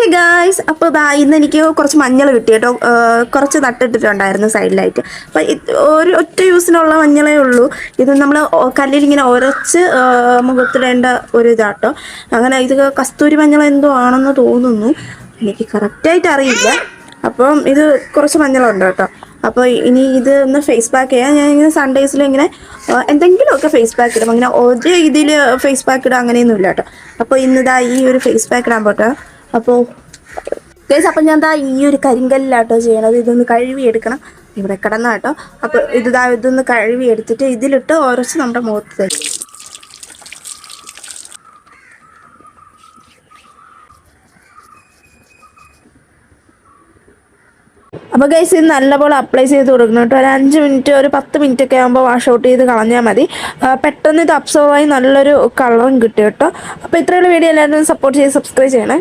Hey guys, അപ്പോൾ ഇന്ന് എനിക്ക് കുറച്ച് മഞ്ഞൾ കിട്ടി കേട്ടോ. കുറച്ച് നട്ടിട്ടിട്ടുണ്ടായിരുന്നു സൈഡിലായിട്ട്. അപ്പം ഒരു ഒറ്റ യൂസിനുള്ള മഞ്ഞളേ ഉള്ളൂ. ഇത് നമ്മൾ കല്ലിലിങ്ങനെ ഉരച്ച് മുഖത്തിടേണ്ട ഒരു ഇതാട്ടോ. അങ്ങനെ ഇത് കസ്തൂരി മഞ്ഞൾ എന്തോ ആണെന്ന് തോന്നുന്നു, എനിക്ക് കറക്റ്റായിട്ട് അറിയില്ല. അപ്പം ഇത് കുറച്ച് മഞ്ഞളുണ്ട് കേട്ടോ. അപ്പോൾ ഇനി ഇത് ഒന്ന് ഫേസ് പാക്ക് ചെയ്യാം. ഞാൻ ഇങ്ങനെ സൺഡേസിൽ ഇങ്ങനെ എന്തെങ്കിലുമൊക്കെ ഫേസ് പാക്ക് ഇടും. അങ്ങനെ ഒരു ഇതിൽ ഫേസ് പാക്ക് ഇടുക അങ്ങനെയൊന്നും ഇല്ല കേട്ടോ. അപ്പോൾ ഇന്നിതാ ഈ ഒരു ഫേസ് പാക്ക് ഇടാൻ പോട്ടെ. അപ്പോൾ ഗൈസ്, അപ്പം ഞാൻ ഈ ഒരു കരിങ്കല്ലാട്ടോ ചെയ്യണത്. ഇതൊന്ന് കഴുകി എടുക്കണം, ഇവിടെ കിടന്ന കേട്ടോ. അപ്പോൾ ഇതൊന്ന് കഴുകി എടുത്തിട്ട് ഇതിലിട്ട് ഉരച്ച് നമ്മുടെ മുഖത്ത് തരും. അപ്പോൾ ഗൈസ്, ഇത് നല്ലപോലെ അപ്ലൈ ചെയ്ത് കൊടുക്കണം കേട്ടോ. ഒരു 5 മിനിറ്റ്, ഒരു 10 മിനിറ്റ് ഒക്കെ ആകുമ്പോൾ വാഷ് ഔട്ട് ചെയ്ത് കളഞ്ഞാൽ മതി. പെട്ടെന്ന് ഇത് അബ്സോർവായി നല്ലൊരു കളറും കിട്ടും കേട്ടോ. അപ്പോൾ ഇത്രയുള്ള വീഡിയോ എല്ലാവരും സപ്പോർട്ട് ചെയ്ത് സബ്സ്ക്രൈബ് ചെയ്യണേ.